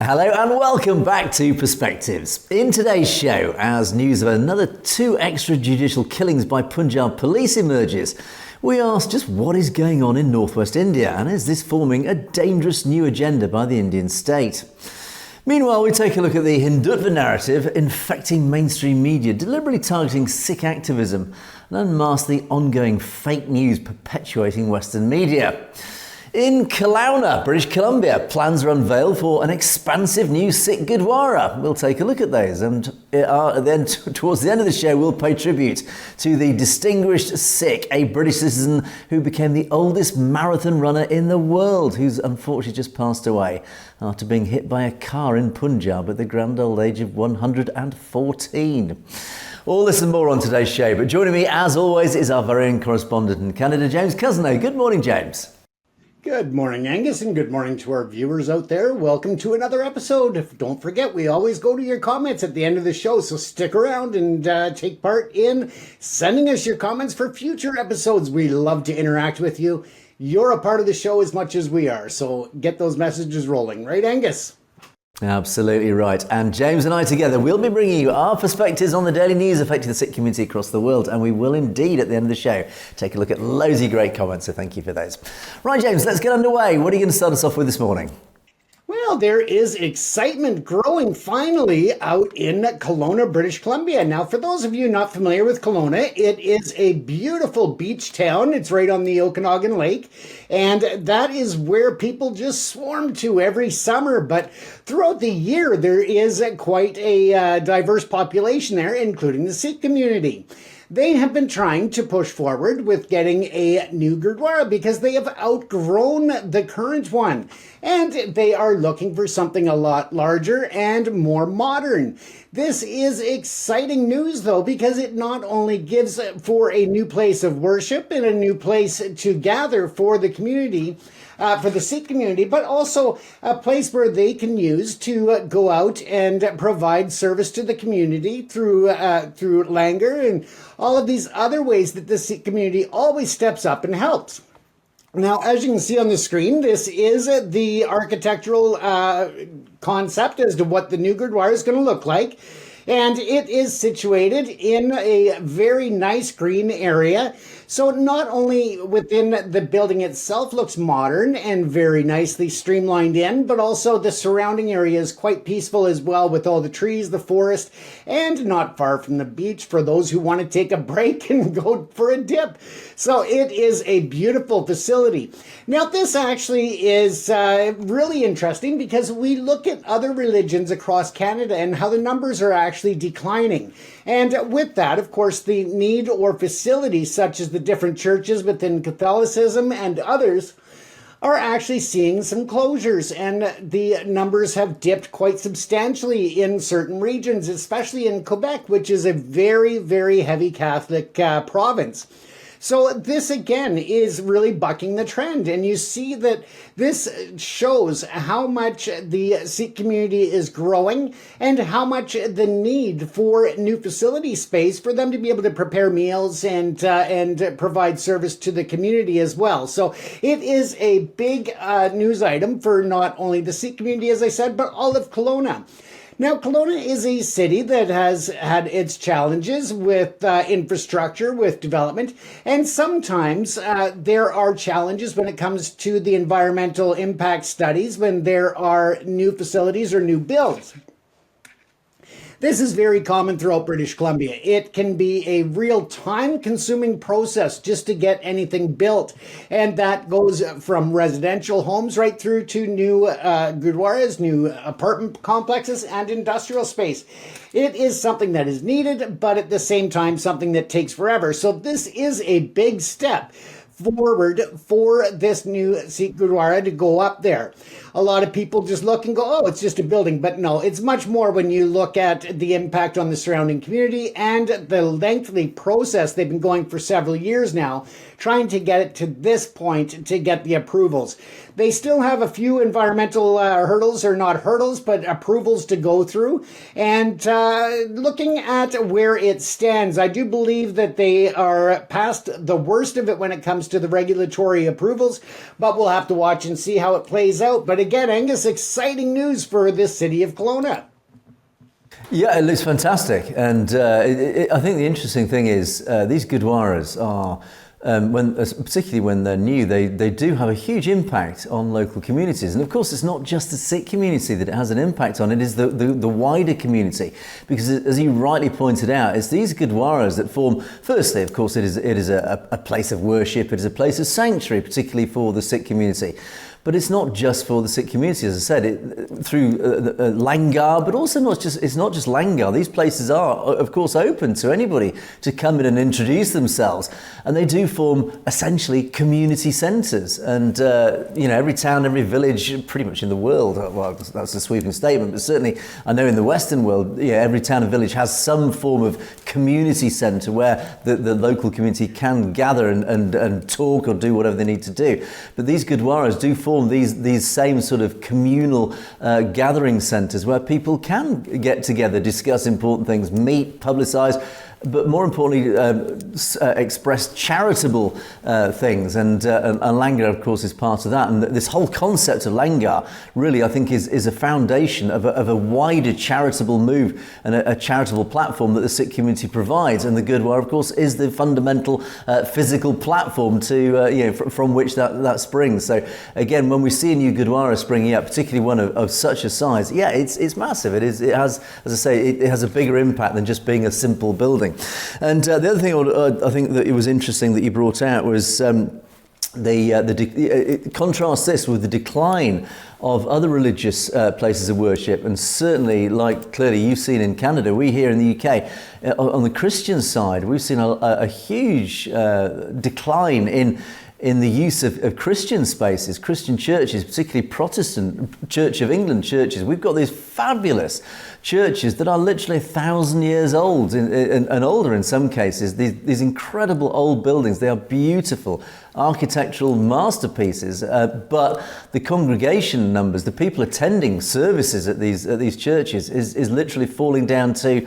Hello and welcome back to Perspectives. In today's show, as news of another 2 extrajudicial killings by Punjab police emerges, we ask just what is going on in northwest India and is this forming a dangerous new agenda by the Indian state? Meanwhile, we take a look at the Hindutva narrative infecting mainstream media, deliberately targeting Sikh activism, and unmask the ongoing fake news perpetuating Western media. In Kelowna, British Columbia, plans are unveiled for an expansive new Sikh Gurdwara. We'll take a look at those, and then towards the end of the show we'll pay tribute to the distinguished Sikh, a British citizen who became the oldest marathon runner in the world, who's unfortunately just passed away after being hit by a car in Punjab at the grand old age of 114. All this and more on today's show, but joining me as always is our very own correspondent in Canada, James Cousineau. Good morning, James. Good morning, Angus, and good morning to our viewers out there. Welcome to another episode. Don't forget, we always go to your comments at the end of the show, so stick around and take part in sending us your comments for future episodes. We love to interact with you. You're a part of the show as much as we are, so get those messages rolling. Right, Angus? Absolutely right. And James and I together will be bringing you our perspectives on the daily news affecting the Sikh community across the world. And we will indeed, at the end of the show, take a look at loads of great comments. So thank you for those. Right, James, let's get underway. What are you going to start us off with this morning? Well, there is excitement growing finally out in Kelowna, British Columbia. Now, for those of you not familiar with Kelowna, it is a beautiful beach town. It's right on the Okanagan Lake, and that is where people just swarm to every summer. But throughout the year, there is quite a diverse population there, including the Sikh community. They have been trying to push forward with getting a new Gurdwara because they have outgrown the current one. And they are looking for something a lot larger and more modern. This is exciting news, though, because it not only gives for a new place of worship and a new place to gather for the community, for the Sikh community, but also a place where they can use to go out and provide service to the community through langar and all of these other ways that the Sikh community always steps up and helps. Now, as you can see on the screen, this is the architectural concept as to what the new Gurdwara is going to look like. And it is situated in a very nice green area. So not only within the building itself looks modern and very nicely streamlined in, but also the surrounding area is quite peaceful as well, with all the trees, the forest, and not far from the beach for those who want to take a break and go for a dip. So it is a beautiful facility. Now, this actually is really interesting because we look at other religions across Canada and how the numbers are actually declining. And with that, of course, the need or facilities such as the different churches within Catholicism and others are actually seeing some closures, and the numbers have dipped quite substantially in certain regions, especially in Quebec, which is a very, very heavy Catholic province. So this, again, is really bucking the trend. And you see that this shows how much the Sikh community is growing and how much the need for new facility space for them to be able to prepare meals and provide service to the community as well. So it is a big news item for not only the Sikh community, as I said, but all of Kelowna. Now, Kelowna is a city that has had its challenges with infrastructure, with development, and sometimes there are challenges when it comes to the environmental impact studies when there are new facilities or new builds. This is very common throughout British Columbia. It can be a real time-consuming process just to get anything built. And that goes from residential homes right through to new Gurdwaras, new apartment complexes, and industrial space. It is something that is needed, but at the same time, something that takes forever. So this is a big step forward for this new Sikh Gurdwara to go up there. A lot of people just look and go, oh, it's just a building. But no, it's much more when you look at the impact on the surrounding community and the lengthy process they've been going for several years now, trying to get it to this point to get the approvals. They still have a few environmental hurdles, or not hurdles, but approvals to go through. And looking at where it stands, I do believe that they are past the worst of it when it comes to the regulatory approvals, but we'll have to watch and see how it plays out. But again, Angus, exciting news for the city of Kelowna. Yeah, it looks fantastic. And I think the interesting thing is these Gurdwaras are, particularly when they're new, they do have a huge impact on local communities. And of course, it's not just the Sikh community that it has an impact on, it is the wider community. Because as you rightly pointed out, it's these Gurdwaras that form, firstly, of course, it is a place of worship, it is a place of sanctuary, particularly for the Sikh community. But it's not just for the Sikh community, as I said, through Langar, but also it's not just Langar. These places are, of course, open to anybody to come in and introduce themselves. And they do form essentially community centres. And, every town, every village, pretty much in the world, well, that's a sweeping statement, but certainly I know in the Western world, every town and village has some form of community centre where the local community can gather and talk or do whatever they need to do. But these Gurdwaras do form these same sort of communal gathering centres where people can get together, discuss important things, meet, publicise, but more importantly, express charitable things. And Langar, of course, is part of that. And this whole concept of Langar really, I think, is a foundation of a wider charitable move and a charitable platform that the Sikh community provides. And the Gurdwara, of course, is the fundamental physical platform from which that springs. So again, when we see a new Gurdwara springing up, particularly one of such a size, it's massive. It has, as I say, it has a bigger impact than just being a simple building. And the other thing I think that it was interesting that you brought out was contrast this with the decline of other religious places of worship. And certainly, like clearly you've seen in Canada, we here in the UK, on the Christian side, we've seen a huge decline in the use of Christian spaces, Christian churches, particularly Protestant Church of England churches. We've got these fabulous churches that are literally 1,000 years old and older in some cases. These incredible old buildings, they are beautiful architectural masterpieces, but the congregation numbers, the people attending services at these churches is literally falling down to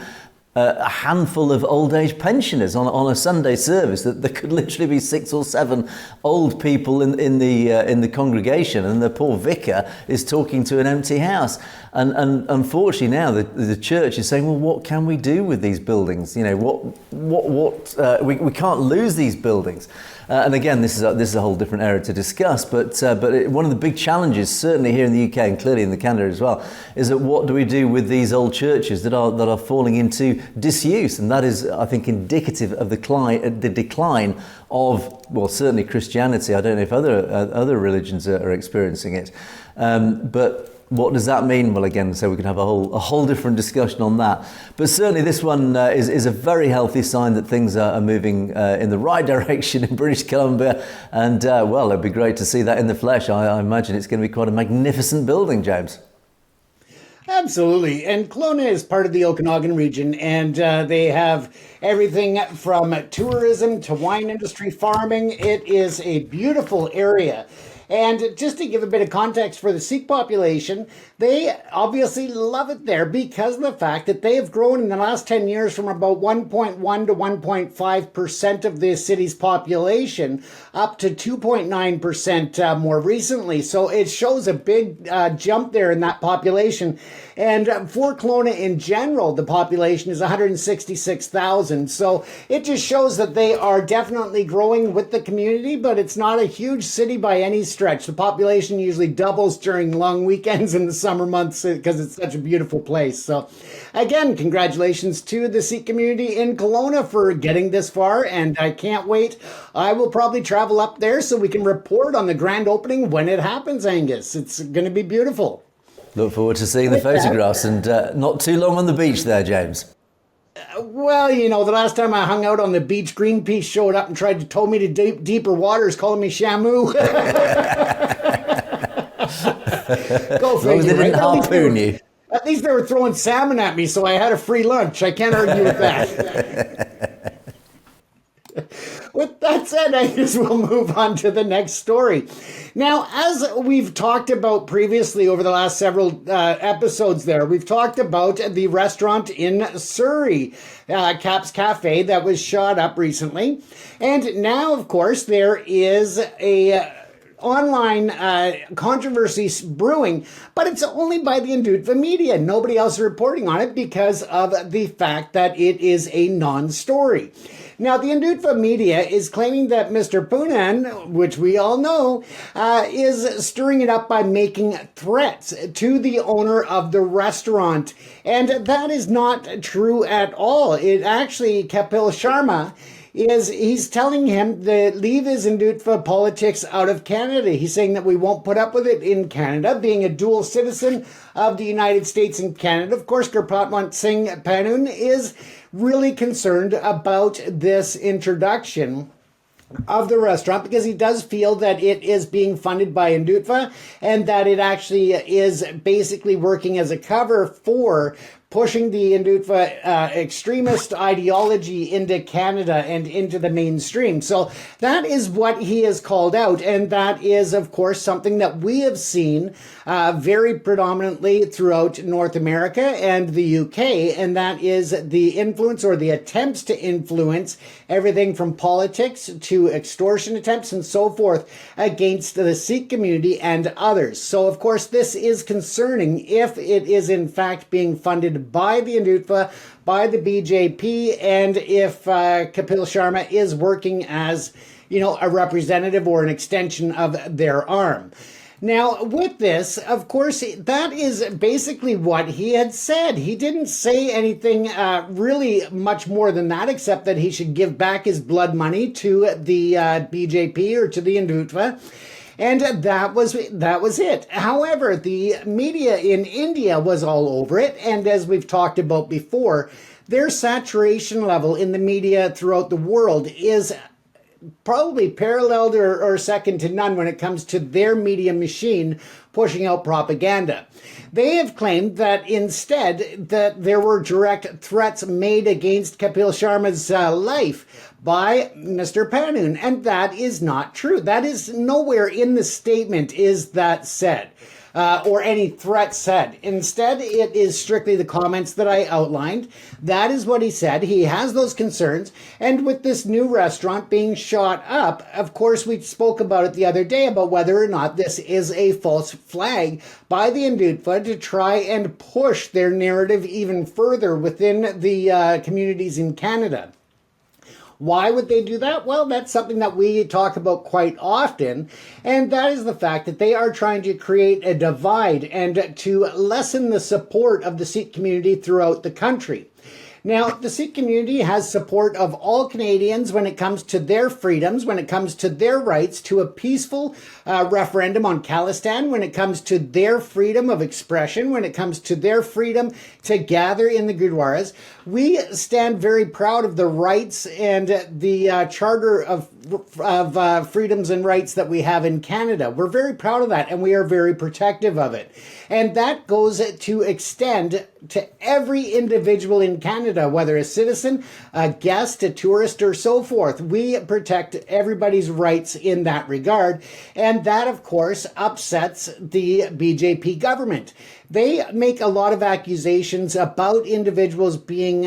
a handful of old age pensioners on a Sunday service. That there could literally be 6 or 7 old people in the congregation, and the poor vicar is talking to an empty house. And unfortunately now the church is saying, well, what can we do with these buildings? We can't lose these buildings. And again, this is a whole different area to discuss. But one of the big challenges, certainly here in the UK and clearly in the Canada as well, is that what do we do with these old churches that are falling into disuse? And that is, I think, indicative of the decline of, well, certainly Christianity. I don't know if other religions are experiencing it, but. What does that mean? Well, again, so we can have a whole different discussion on that. But certainly this one is a very healthy sign that things are moving in the right direction in British Columbia. And, well, it'd be great to see that in the flesh. I imagine it's going to be quite a magnificent building, James. Absolutely. And Kelowna is part of the Okanagan region, and they have everything from tourism to wine industry, farming. It is a beautiful area. And just to give a bit of context for the Sikh population, they obviously love it there because of the fact that they have grown in the last 10 years from about 1.1 to 1.5% of the city's population up to 2.9% more recently. So it shows a big jump there in that population. And for Kelowna in general, the population is 166,000. So it just shows that they are definitely growing with the community, but it's not a huge city by any stretch. The population usually doubles during long weekends in the summer months because it's such a beautiful place. So again, congratulations to the Sikh community in Kelowna for getting this far, and I can't wait. I will probably travel up there so we can report on the grand opening when it happens, Angus. It's going to be beautiful. Look forward to seeing the photographs, and not too long on the beach there, James. Well, the last time I hung out on the beach, Greenpeace showed up and tried to tow me to deeper waters, calling me Shamu. Go figure. They didn't harpoon you. At least they were throwing salmon at me, so I had a free lunch. I can't argue with that. With that said, I guess we'll move on to the next story. Now, as we've talked about previously over the last several episodes there, we've talked about the restaurant in Surrey, Caps Cafe, that was shot up recently. And now, of course, there is a online controversy brewing, but it's only by the Hindutva media. Nobody else is reporting on it because of the fact that it is a non-story. Now, the Hindutva media is claiming that Mr. Poonen, which we all know, is stirring it up by making threats to the owner of the restaurant. And that is not true at all. It actually, Kapil Sharma, he's telling him to leave his Hindutva politics out of Canada. He's saying that we won't put up with it in Canada, being a dual citizen of the United States and Canada. Of course, Gurpratwant Singh Panun is really concerned about this introduction of the restaurant because he does feel that it is being funded by Hindutva and that it actually is basically working as a cover for pushing the Hindutva extremist ideology into Canada and into the mainstream. So that is what he has called out. And that is, of course, something that we have seen very predominantly throughout North America and the UK. And that is the influence or the attempts to influence everything from politics to extortion attempts and so forth against the Sikh community and others. So, of course, this is concerning if it is in fact being funded by the Hindutva, by the BJP, and if Kapil Sharma is working as, a representative or an extension of their arm. Now, with this, of course, that is basically what he had said. He didn't say anything really much more than that, except that he should give back his blood money to the BJP or to the Hindutva. And that was it. However, the media in India was all over it. And as we've talked about before, their saturation level in the media throughout the world is probably paralleled or second to none when it comes to their media machine pushing out propaganda. They have claimed that instead that there were direct threats made against Kapil Sharma's life by Mr. Panun, and that is not true. That is nowhere in the statement is that said. Or any threat said. Instead, it is strictly the comments that I outlined. That is what he said. He has those concerns. And with this new restaurant being shot up, of course, we spoke about it the other day about whether or not this is a false flag by the Hindutva to try and push their narrative even further within the communities in Canada. Why would they do that? Well, that's something that we talk about quite often, and that is the fact that they are trying to create a divide and to lessen the support of the Sikh community throughout the country. Now, the Sikh community has support of all Canadians when it comes to their freedoms, when it comes to their rights to a peaceful referendum on khalistan, when it comes to their freedom of expression, when it comes to their freedom to gather in the Gurdwaras. We stand very proud of the rights and the Charter of freedoms and rights that we have in Canada. We're very proud of that, and we are very protective of it. And that goes to extend to every individual in Canada, whether a citizen, a guest, a tourist, or so forth. We protect everybody's rights in that regard. And that, of course, upsets the BJP government. They make a lot of accusations about individuals being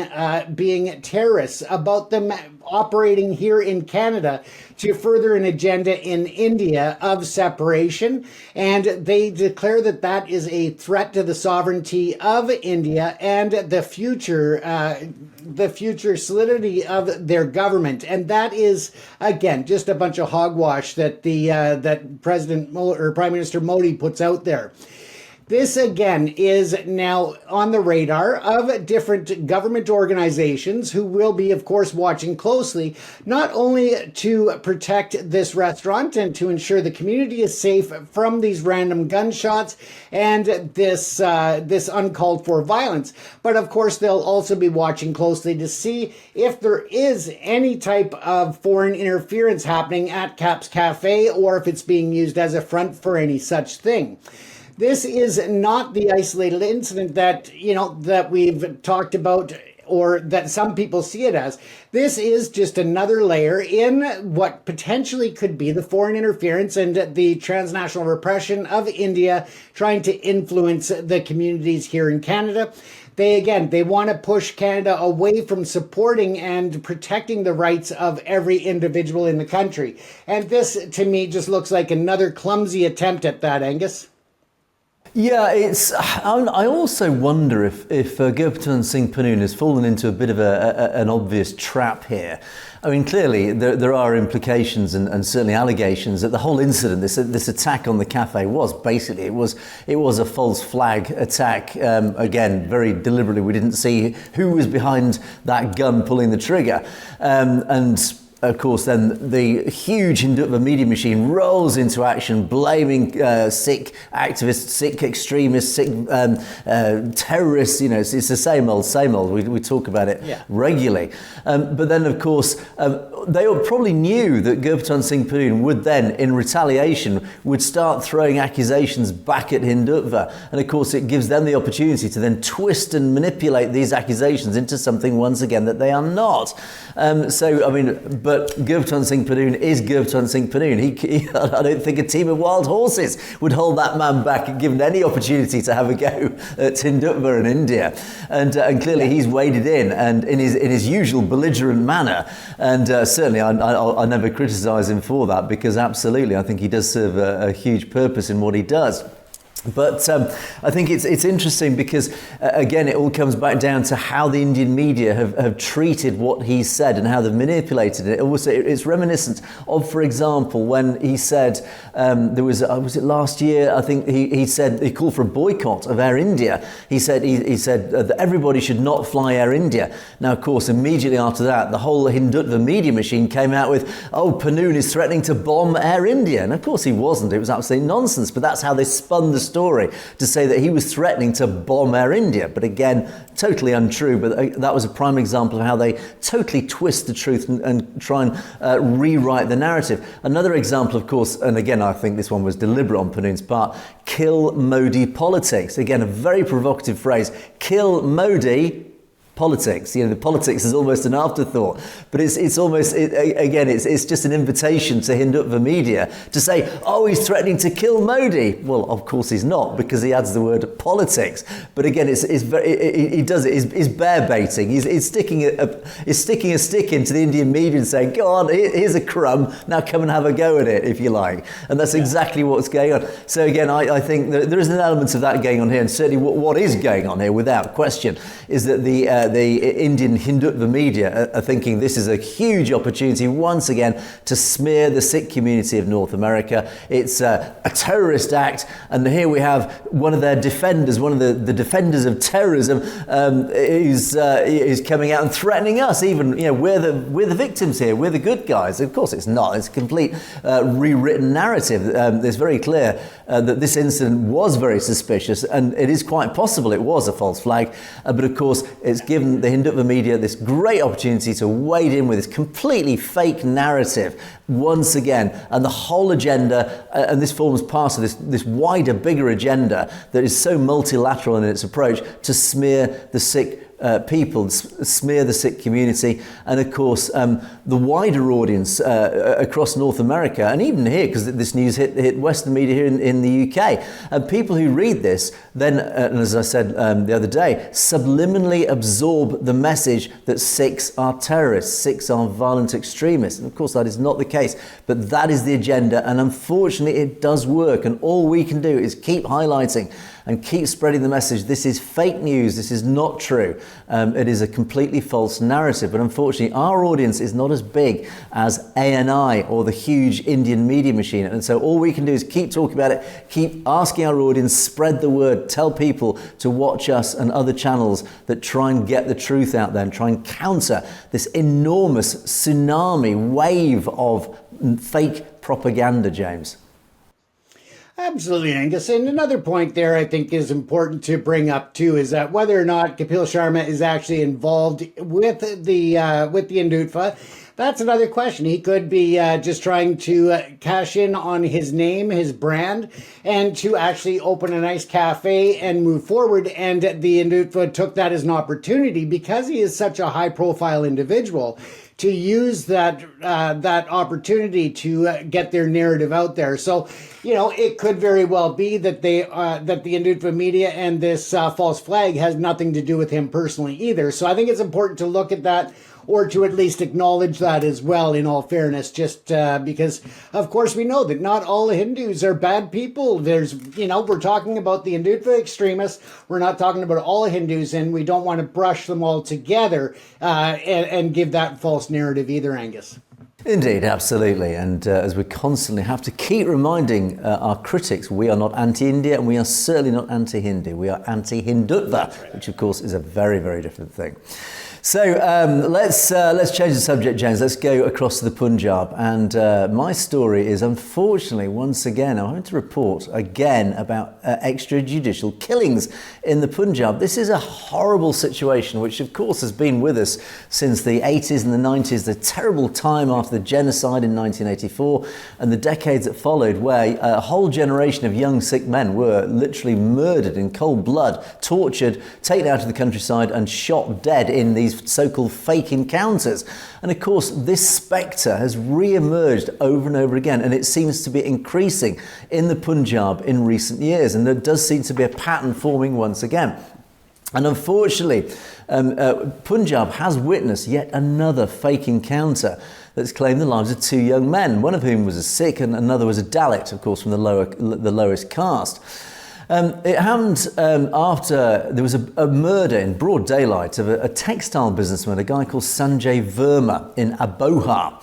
terrorists, about them operating here in Canada to further an agenda in India of separation, and they declare that that is a threat to the sovereignty of India and the future solidity of their government. And that is, again, just a bunch of hogwash that that Prime Minister Modi puts out there. This, again, is now on the radar of different government organizations who will be, of course, watching closely, not only to protect this restaurant and to ensure the community is safe from these random gunshots and this uncalled for violence, but, of course, they'll also be watching closely to see if there is any type of foreign interference happening at Cap's Cafe or if it's being used as a front for any such thing. This is not the isolated incident that we've talked about or that some people see it as. This is just another layer in what potentially could be the foreign interference and the transnational repression of India trying to influence the communities here in Canada. They want to push Canada away from supporting and protecting the rights of every individual in the country. And this, to me, just looks like another clumsy attempt at that, Angus. Yeah, I also wonder if Gurpatan Singh Pannoon has fallen into a bit of an obvious trap here. I mean, clearly there are implications and certainly allegations that the whole incident, this attack on the cafe, was basically it was a false flag attack. Again, very deliberately, we didn't see who was behind that gun pulling the trigger, and. Of course, then the huge Hindutva media machine rolls into action, blaming Sikh activists, Sikh extremists, Sikh terrorists. You know, it's the same old, same old. We talk about it regularly. But then, of course, they probably knew that Gurpatan Singh Pannoon would then, in retaliation, would start throwing accusations back at Hindutva. And of course, it gives them the opportunity to then twist and manipulate these accusations into something, once again, that they are not. So, I mean, but Gurpatan Singh Pannoon is Gurpatan Singh Pannoon. I don't think a team of wild horses would hold that man back given any opportunity to have a go at Hindutva in India. And clearly he's waded in, and in his usual belligerent manner. And certainly I never criticise him for that, because absolutely I think he does serve a huge purpose in what he does. But I think it's interesting because, again, it all comes back down to how the Indian media have treated what he said and how they've manipulated it. Also, it's reminiscent of, for example, when he said there was it last year? I think he said he called for a boycott of Air India. He said that everybody should not fly Air India. Now, of course, immediately after that, the whole Hindutva media machine came out with, Pannoon is threatening to bomb Air India. And of course he wasn't. It was absolute nonsense. But that's how they spun the story, to say that he was threatening to bomb Air India. But again, totally untrue. But that was a prime example of how they totally twist the truth and try and rewrite the narrative. Another example, of course, and again, I think this one was deliberate on Pannoon's part, kill Modi politics. Again, a very provocative phrase. Kill Modi politics. You know, the politics is almost an afterthought, but it's almost, again, it's just an invitation to Hindutva media to say, he's threatening to kill Modi. Well, of course he's not, because he adds the word politics. But again, he does it. He's bear baiting. He's sticking a stick into the Indian media and saying, go on, here's a crumb. Now come and have a go at it, if you like. And that's exactly what's going on. So again, I think there is an element of that going on here, and certainly what is going on here, without question, is that the Indian Hindutva media are thinking this is a huge opportunity once again to smear the Sikh community of North America. It's a terrorist act, and here we have one of their defenders, one of the defenders of terrorism, is coming out and threatening us. Even, you know, we're the victims here. We're the good guys. Of course, it's not. It's a complete rewritten narrative. It's very clear that this incident was very suspicious, and it is quite possible it was a false flag. But of course, it's given the Hindutva media this great opportunity to wade in with this completely fake narrative once again, and the whole agenda, and this forms part of this wider, bigger agenda that is so multilateral in its approach to smear the Sikh people, smear the Sikh community, and of course the wider audience across North America, and even here, because this news hit Western media here in the UK, and people who read this then, and as I said the other day, subliminally absorb the message that Sikhs are terrorists, Sikhs are violent extremists. And of course that is not the case, but that is the agenda, and unfortunately it does work, and all we can do is keep highlighting and keep spreading the message. This is fake news. This is not true. It is a completely false narrative. But unfortunately, our audience is not as big as ANI or the huge Indian media machine. And so all we can do is keep talking about it, keep asking our audience, spread the word, tell people to watch us and other channels that try and get the truth out there and try and counter this enormous tsunami wave of fake propaganda, James. Absolutely, Angus. And another point there I think is important to bring up too is that whether or not Kapil Sharma is actually involved with the Hindutva, That's another question. He could be just trying to cash in on his name, his brand, and to actually open a nice cafe and move forward. And the Hindutva took that as an opportunity because he is such a high-profile individual to use that opportunity to get their narrative out there. So, it could very well be that that the Hindutva media and this false flag has nothing to do with him personally either. So I think it's important to look at that, or to at least acknowledge that as well, in all fairness, just because, of course, we know that not all Hindus are bad people. We're talking about the Hindutva extremists. We're not talking about all Hindus, and we don't want to brush them all together and give that false narrative either, Angus. Indeed, absolutely. And as we constantly have to keep reminding our critics, we are not anti-India and we are certainly not anti-Hindu. We are anti-Hindutva, which of course is a very, very different thing. So let's change the subject, James. Let's go across to the Punjab. And my story is, unfortunately, once again, I'm having to report again about extrajudicial killings in the Punjab. This is a horrible situation, which of course has been with us since the 80s and the 90s, the terrible time after the genocide in 1984 and the decades that followed, where a whole generation of young Sikh men were literally murdered in cold blood, tortured, taken out to the countryside and shot dead in these so-called fake encounters. And of course, this spectre has re-emerged over and over again, and it seems to be increasing in the Punjab in recent years, and there does seem to be a pattern forming once again. And unfortunately, Punjab has witnessed yet another fake encounter that's claimed the lives of two young men, one of whom was a Sikh and another was a Dalit, of course, from the lowest caste. It happened after there was a murder in broad daylight of a textile businessman, a guy called Sanjay Verma in Abohar.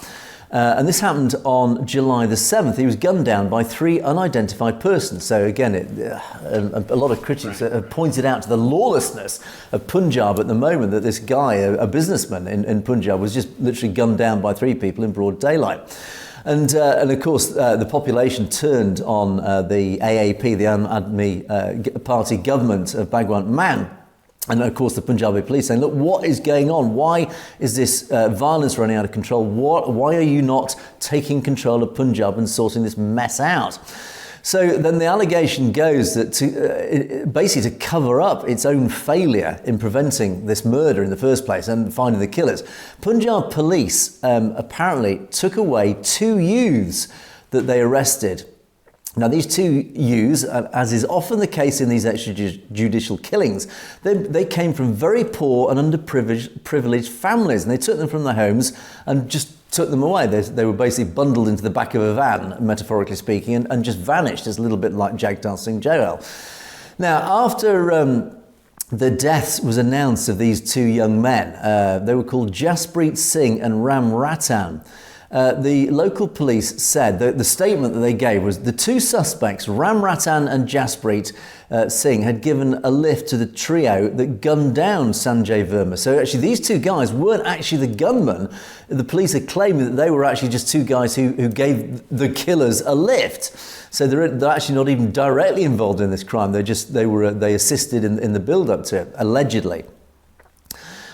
And this happened on July the 7th. He was gunned down by three unidentified persons. So again, a lot of critics have pointed out to the lawlessness of Punjab at the moment, that this guy, a businessman in Punjab, was just literally gunned down by three people in broad daylight. And of course, the population turned on the AAP, the Aam Aadmi Party government of Bhagwant Mann. And of course, the Punjabi police saying, look, what is going on? Why is this violence running out of control? Why are you not taking control of Punjab and sorting this mess out? So then the allegation goes that basically to cover up its own failure in preventing this murder in the first place and finding the killers, Punjab police apparently took away two youths that they arrested. Now, these two youths, as is often the case in these extrajudicial killings, they came from very poor and underprivileged families, and they took them from their homes and just took them away. They were basically bundled into the back of a van, metaphorically speaking, and just vanished. It's a little bit like Jagdal Singh Johal. Now, after the deaths was announced of these two young men, they were called Jaspreet Singh and Ram Ratan. The local police said that the statement that they gave was the two suspects, Ram Ratan and Jaspreet Singh, had given a lift to the trio that gunned down Sanjay Verma. So actually these two guys weren't actually the gunmen. The police are claiming that they were actually just two guys who gave the killers a lift. So they're actually not even directly involved in this crime. They assisted in the build-up to it, allegedly.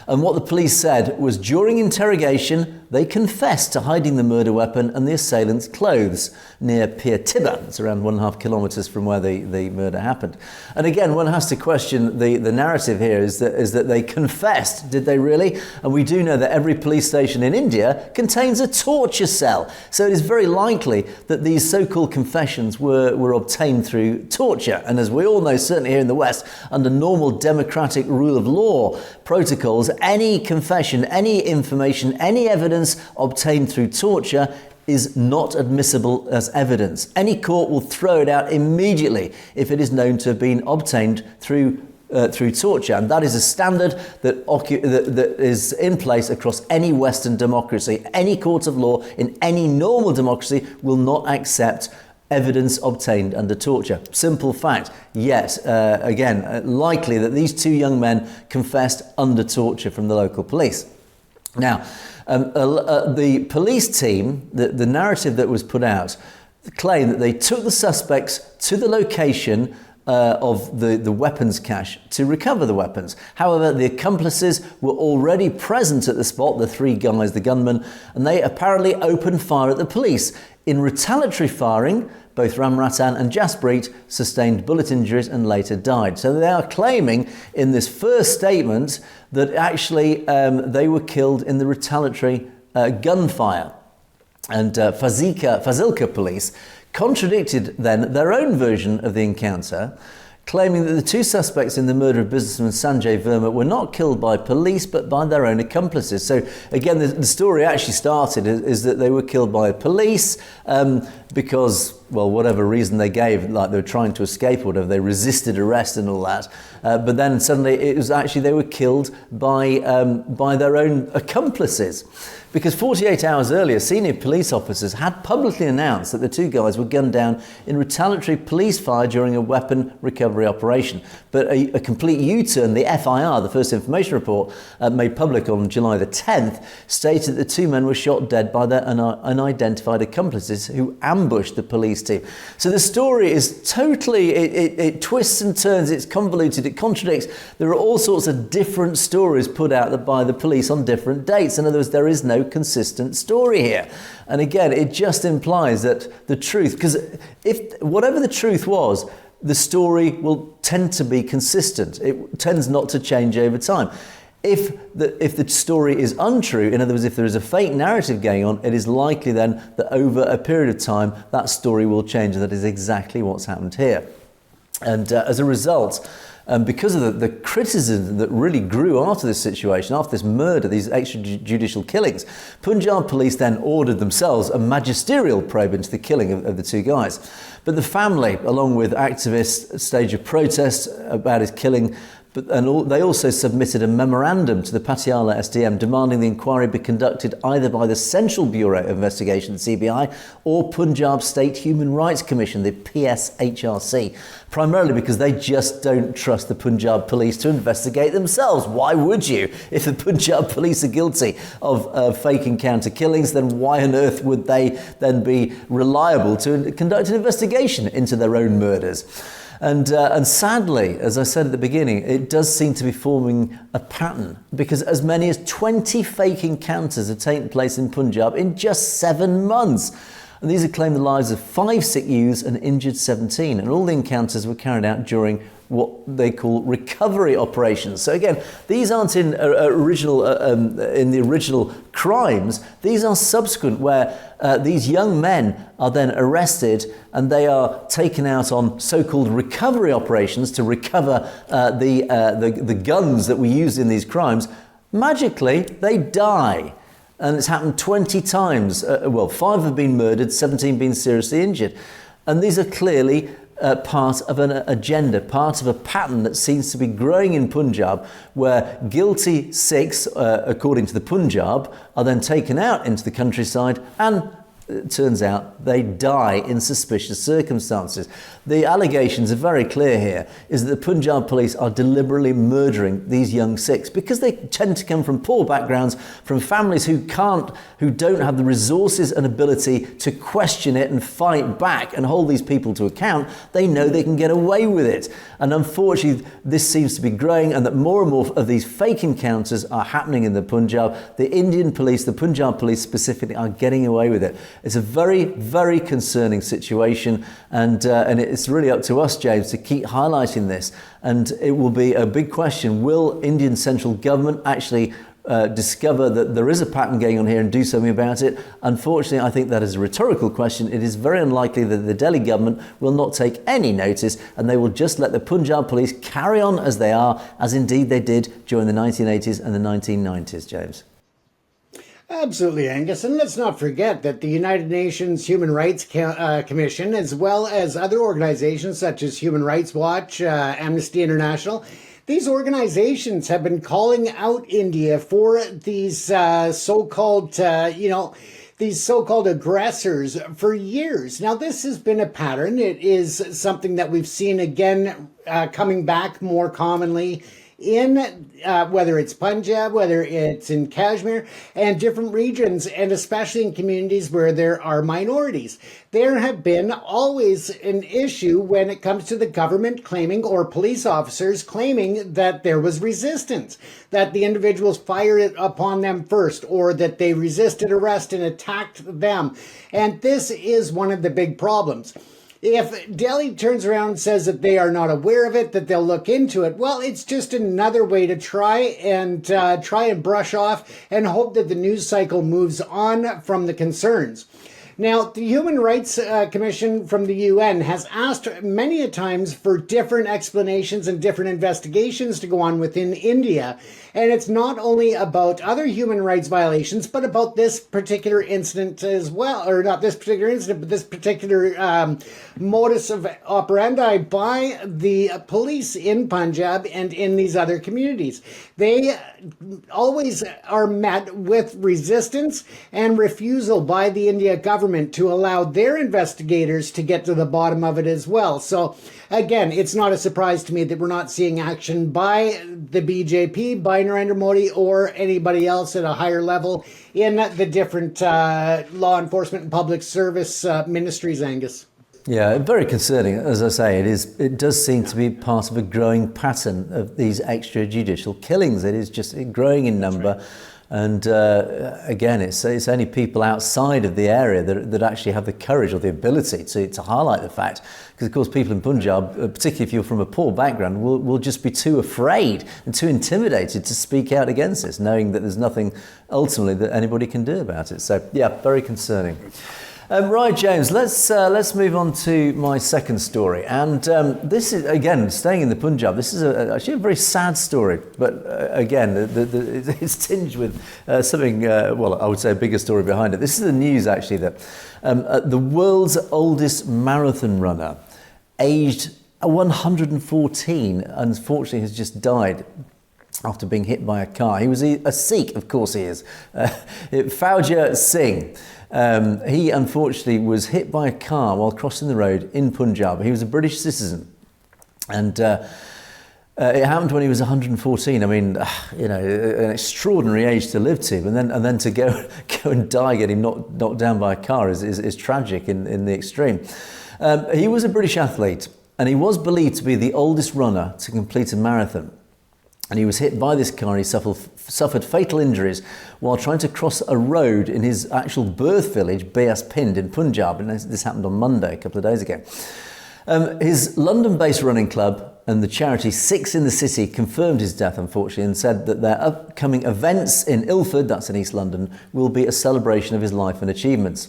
And what the police said was, during interrogation, they confessed to hiding the murder weapon and the assailant's clothes near Pir Tibba. It's around 1.5 kilometres from where the murder happened. And again, one has to question the narrative here is that they confessed. Did they really? And we do know that every police station in India contains a torture cell. So it is very likely that these so-called confessions were obtained through torture. And as we all know, certainly here in the West, under normal democratic rule of law protocols, any confession, any information, any evidence obtained through torture is not admissible as evidence. Any court will throw it out immediately if it is known to have been obtained through torture. And that is a standard that is in place across any Western democracy. Any court of law in any normal democracy will not accept evidence obtained under torture. Simple fact. Yet, again, likely that these two young men confessed under torture from the local police. Now, the police team, the narrative that was put out, claimed that they took the suspects to the location of the weapons cache to recover the weapons. However, the accomplices were already present at the spot, the three guys, the gunmen, and they apparently opened fire at the police. In retaliatory firing, both Ramratan and Jaspreet sustained bullet injuries and later died. So they are claiming in this first statement that actually they were killed in the retaliatory gunfire. And Fazilka police contradicted then their own version of the encounter, claiming that the two suspects in the murder of businessman Sanjay Verma were not killed by police but by their own accomplices. So again, the story actually started is that they were killed by police because, well, whatever reason they gave, like they were trying to escape or whatever, they resisted arrest and all that. But then suddenly it was actually they were killed by their own accomplices. Because 48 hours earlier, senior police officers had publicly announced that the two guys were gunned down in retaliatory police fire during a weapon recovery operation. But a complete U-turn, the FIR, the First Information Report, made public on July the 10th, stated that the two men were shot dead by their unidentified accomplices who ambushed the police team. So the story is totally, it twists and turns, it's convoluted, it contradicts. There are all sorts of different stories put out by the police on different dates. In other words, there is no consistent story here. And again, it just implies that the truth, because if whatever the truth was, the story will tend to be consistent. It tends not to change over time. If the story is untrue, in other words, if there is a fake narrative going on, it is likely then that over a period of time, that story will change. And that is exactly what's happened here. And as a result, because of the criticism that really grew after this situation, after this murder, these extrajudicial killings, Punjab police then ordered themselves a magisterial probe into the killing of the two guys. But the family, along with activists, staged a protest about his killing. They also submitted a memorandum to the Patiala SDM demanding the inquiry be conducted either by the Central Bureau of Investigation, CBI, or Punjab State Human Rights Commission, the PSHRC, primarily because they just don't trust the Punjab police to investigate themselves. Why would you? If the Punjab police are guilty of fake encounter killings, then why on earth would they then be reliable to conduct an investigation into their own murders? And sadly, as I said at the beginning, it does seem to be forming a pattern because as many as 20 fake encounters have taken place in Punjab in just 7 months. And these have claimed the lives of 5 Sikh youths and injured 17. And all the encounters were carried out during what they call recovery operations. So again, these aren't in the original crimes. These are subsequent, where these young men are then arrested and they are taken out on so-called recovery operations to recover the guns that were used in these crimes. Magically, they die. And it's happened 20 times. 5 have been murdered, 17 been seriously injured. And these are clearly part of an agenda, part of a pattern that seems to be growing in Punjab, where guilty Sikhs, according to the Punjab, are then taken out into the countryside and it turns out they die in suspicious circumstances. The allegations are very clear here, is that the Punjab police are deliberately murdering these young Sikhs because they tend to come from poor backgrounds, from families who don't have the resources and ability to question it and fight back and hold these people to account. They know they can get away with it. And unfortunately, this seems to be growing, and that more and more of these fake encounters are happening in the Punjab. The Indian police, the Punjab police specifically, are getting away with it. It's a very, very concerning situation, and it's really up to us, James, to keep highlighting this. And it will be a big question. Will Indian central government actually discover that there is a pattern going on here and do something about it? Unfortunately, I think that is a rhetorical question. It is very unlikely that the Delhi government will not take any notice, and they will just let the Punjab police carry on as they are, as indeed they did during the 1980s and the 1990s, James. Absolutely, Angus. And let's not forget that the United Nations Human Rights Commission, as well as other organizations such as Human Rights Watch, Amnesty International, these organizations have been calling out India for these so-called aggressors for years. Now, this has been a pattern. It is something that we've seen again coming back more commonly in whether it's Punjab, whether it's in Kashmir, and different regions, and especially in communities where there are minorities. There have been always an issue when it comes to the government claiming, or police officers claiming, that there was resistance, that the individuals fired upon them first, or that they resisted arrest and attacked them. And this is one of the big problems. If Delhi turns around and says that they are not aware of it, that they'll look into it, well, it's just another way to try and brush off and hope that the news cycle moves on from the concerns. Now, the Human Rights Commission from the UN has asked many a times for different explanations and different investigations to go on within India. And it's not only about other human rights violations, but about this particular incident as well. Or not this particular incident, but this particular modus of operandi by the police in Punjab and in these other communities. They always are met with resistance and refusal by the India government to allow their investigators to get to the bottom of it as well. So again, it's not a surprise to me that we're not seeing action by the BJP, by Narendra Modi, or anybody else at a higher level in the different law enforcement and public service ministries, Angus. Yeah, very concerning. As I say, it does seem to be part of a growing pattern of these extrajudicial killings. It is just growing in number. Right. And again, it's only people outside of the area that actually have the courage or the ability to highlight the fact. Because, of course, people in Punjab, particularly if you're from a poor background, will just be too afraid and too intimidated to speak out against this, knowing that there's nothing ultimately that anybody can do about it. So, yeah, very concerning. Right, James, let's move on to my second story. And this is, again, staying in the Punjab, this is actually a very sad story. But again, it's tinged with something, well, I would say a bigger story behind it. This is the news, actually, that the world's oldest marathon runner, aged 114, unfortunately has just died after being hit by a car. He was a Sikh, of course he is. Fauja Singh. He unfortunately was hit by a car while crossing the road in Punjab. He was a British citizen, and it happened when he was 114. I mean, you know, an extraordinary age to live to, and then to go and die getting knocked down by a car is tragic in the extreme. He was a British athlete, and he was believed to be the oldest runner to complete a marathon. And he was hit by this car. He suffered fatal injuries while trying to cross a road in his actual birth village, Beas Pind in Punjab. And this happened on Monday, a couple of days ago. His London-based running club and the charity Sikhs in the City confirmed his death, unfortunately, and said that their upcoming events in Ilford, that's in East London, will be a celebration of his life and achievements.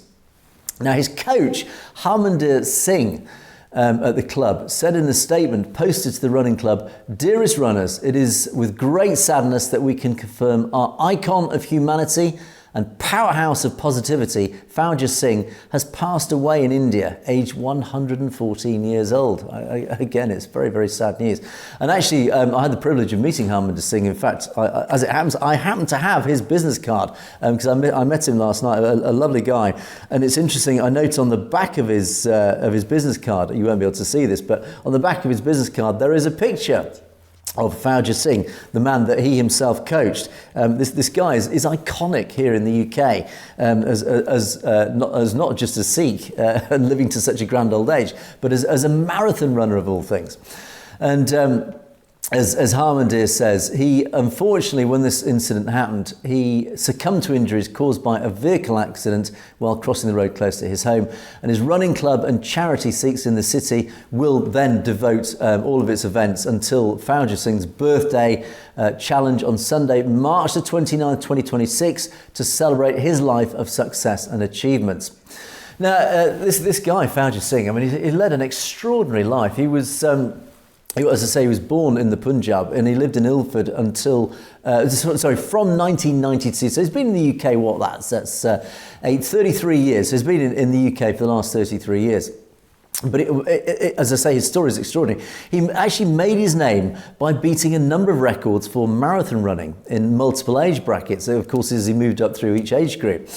Now, his coach, Harmandir Singh, at the club, said in a statement posted to the running club, "Dearest runners, it is with great sadness that we can confirm our icon of humanity and powerhouse of positivity, Fauja Singh, has passed away in India, aged 114 years old." Again, it's very, very sad news. And actually, I had the privilege of meeting Harmandir Singh. In fact, as it happens, I happen to have his business card because I met him last night, a lovely guy. And it's interesting, I note on the back of his business card, you won't be able to see this, but on the back of his business card, there is a picture of Fauja Singh, the man that he himself coached. This guy is iconic here in the UK as not just a Sikh and living to such a grand old age, but as a marathon runner of all things. And as Harmandir says, he unfortunately, when this incident happened, he succumbed to injuries caused by a vehicle accident while crossing the road close to his home. And his running club and charity Sikhs in the City will then devote all of its events until Fauja Singh's birthday challenge on Sunday, March the 29th, 2026, to celebrate his life of success and achievements. Now, this guy, Fauja Singh, I mean, he led an extraordinary life. He was... as I say, he was born in the Punjab and he lived in Ilford until, from 1992. So he's been in the UK, that's 33 years. So he's been in the UK for the last 33 years. But as I say, his story is extraordinary. He actually made his name by beating a number of records for marathon running in multiple age brackets, of course, as he moved up through each age group.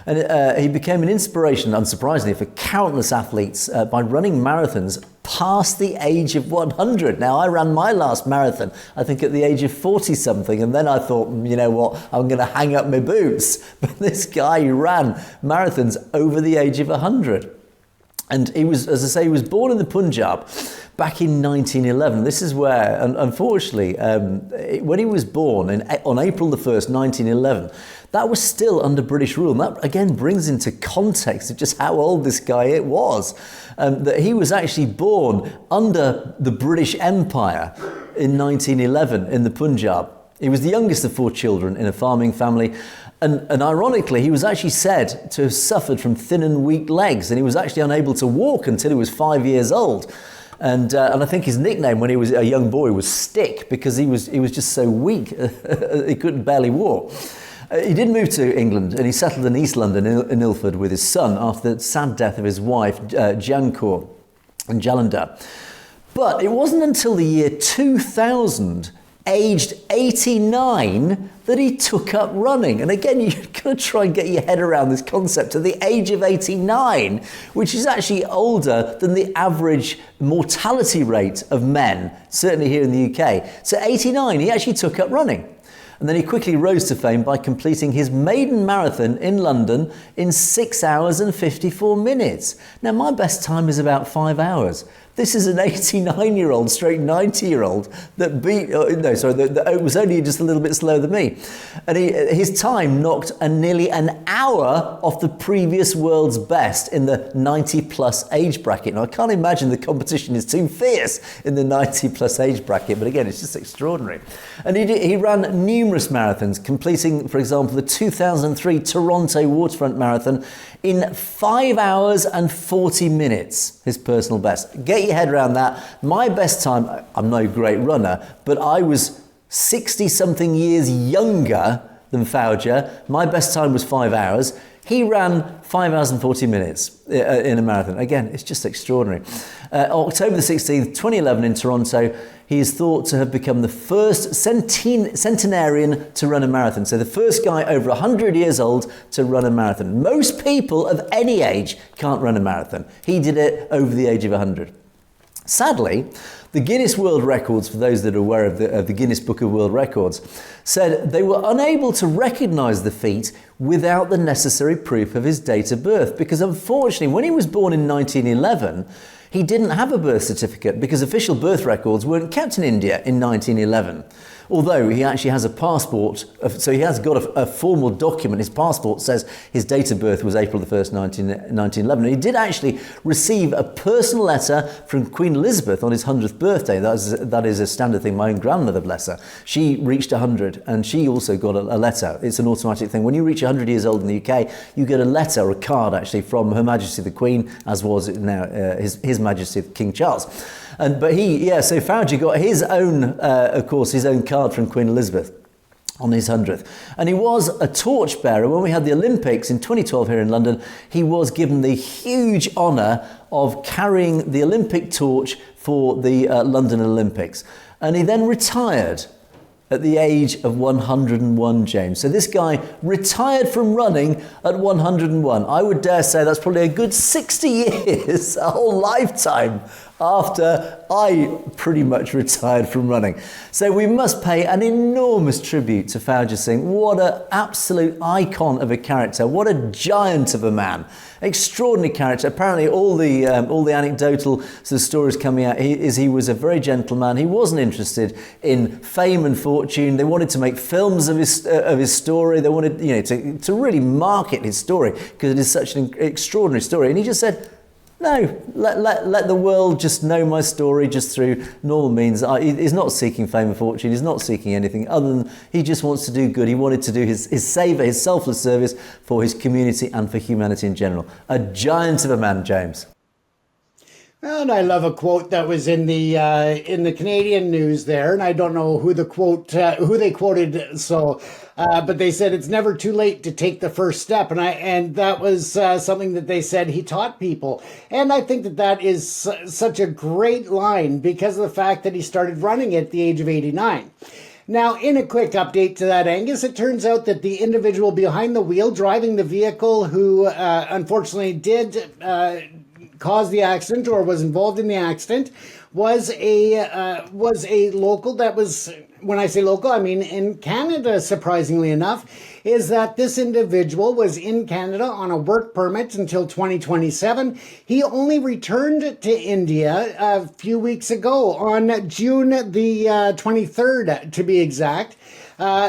And he became an inspiration, unsurprisingly, for countless athletes by running marathons past the age of 100. Now, I ran my last marathon, I think, at the age of 40-something, and then I thought, you know what, I'm going to hang up my boots. But this guy ran marathons over the age of 100. And he was, as I say, he was born in the Punjab back in 1911. This is where, unfortunately, when he was born on April the 1st, 1911, that was still under British rule. And that, again, brings into context of just how old this guy was. That he was actually born under the British Empire in 1911 in the Punjab. He was the youngest of 4 children in a farming family. And ironically, he was actually said to have suffered from thin and weak legs, and he was actually unable to walk until he was 5 years old. And I think his nickname when he was a young boy was Stick, because he was just so weak, he couldn't barely walk. He did move to England, and he settled in East London in Ilford with his son after the sad death of his wife, Jankaur and Jalandhar. But it wasn't until the year 2000, aged 89, that he took up running. And again, you've got to try and get your head around this concept at the age of 89, which is actually older than the average mortality rate of men, certainly here in the UK. So 89, he actually took up running. And then he quickly rose to fame by completing his maiden marathon in London in 6 hours and 54 minutes. Now, my best time is about 5 hours. This is an 89-year-old, straight 90-year-old that that was only just a little bit slower than me. And his time knocked nearly an hour off the previous world's best in the 90-plus age bracket. Now, I can't imagine the competition is too fierce in the 90-plus age bracket, but again, it's just extraordinary. And he ran numerous marathons, completing, for example, the 2003 Toronto Waterfront Marathon in 5 hours and 40 minutes, his personal best. Get your head around that. My best time, I'm no great runner, but I was 60-something years younger than Fauja. My best time was 5 hours. He ran 5 hours and 40 minutes in a marathon. Again, it's just extraordinary. October the 16th, 2011 in Toronto, he is thought to have become the first centenarian to run a marathon. So the first guy over 100 years old to run a marathon. Most people of any age can't run a marathon. He did it over the age of 100. Sadly, the Guinness World Records, for those that are aware of the Guinness Book of World Records, said they were unable to recognise the feat without the necessary proof of his date of birth. Because unfortunately, when he was born in 1911, he didn't have a birth certificate because official birth records weren't kept in India in 1911. Although he actually has a passport, so he has got a formal document. His passport says his date of birth was April the 1st, 1911. And he did actually receive a personal letter from Queen Elizabeth on his 100th birthday. That is a standard thing. My own grandmother, bless her, she reached 100 and she also got a letter. It's an automatic thing. When you reach 100 years old in the UK, you get a letter or a card actually from Her Majesty the Queen, as was now His Majesty King Charles. So Fauji got his own, of course, his own card from Queen Elizabeth on his 100th. And he was a torchbearer. When we had the Olympics in 2012 here in London, he was given the huge honour of carrying the Olympic torch for the London Olympics. And he then retired at the age of 101, James. So this guy retired from running at 101. I would dare say that's probably a good 60 years, a whole lifetime after I pretty much retired from running. So we must pay an enormous tribute to Fauja Singh. What an absolute icon of a character. What a giant of a man. Extraordinary character. Apparently all the anecdotal sort of stories coming out he was a very gentle man. He wasn't interested in fame and fortune. They wanted to make films of his story. They wanted to really market his story because it is such an extraordinary story. And he just said, no, let the world just know my story just through normal means. He's not seeking fame and fortune. He's not seeking anything other than he just wants to do good. He wanted to do his savour, his selfless service for his community and for humanity in general. A giant of a man, James. Well, and I love a quote that was in the Canadian news there, and I don't know who they quoted. So, but they said it's never too late to take the first step, and that was something that they said he taught people, and I think that is such a great line because of the fact that he started running at the age of 89. Now, in a quick update to that, Angus, it turns out that the individual behind the wheel driving the vehicle who unfortunately did caused the accident or was involved in the accident was a local that was, when I say local, I mean in Canada, surprisingly enough, is that this individual was in Canada on a work permit until 2027. He only returned to India a few weeks ago on June the 23rd, to be exact.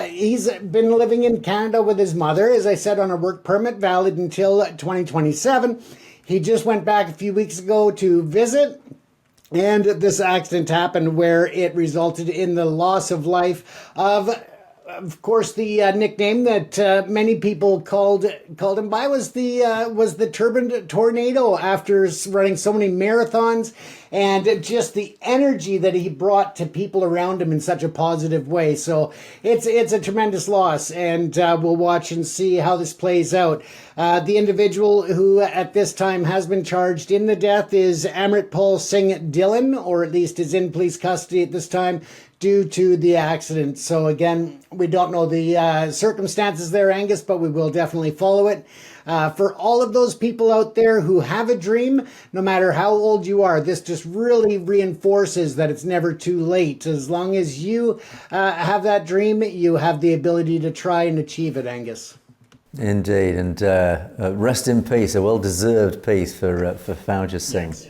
He's been living in Canada with his mother, as I said, on a work permit valid until 2027. He just went back a few weeks ago to visit, and this accident happened where it resulted in the loss of life of course, the nickname that many people called him by was the Turbaned Tornado, after running so many marathons, and just the energy that he brought to people around him in such a positive way. So it's a tremendous loss, and we'll watch and see how this plays out. The individual who at this time has been charged in the death is Amritpal Singh Dhillon, or at least is in police custody at this time, due to the accident. So again, we don't know the circumstances there, Angus, but we will definitely follow it. For all of those people out there who have a dream, no matter how old you are, this just really reinforces that it's never too late. As long as you have that dream, you have the ability to try and achieve it, Angus. Indeed, and rest in peace, a well-deserved peace for Fauja Singh. Yes.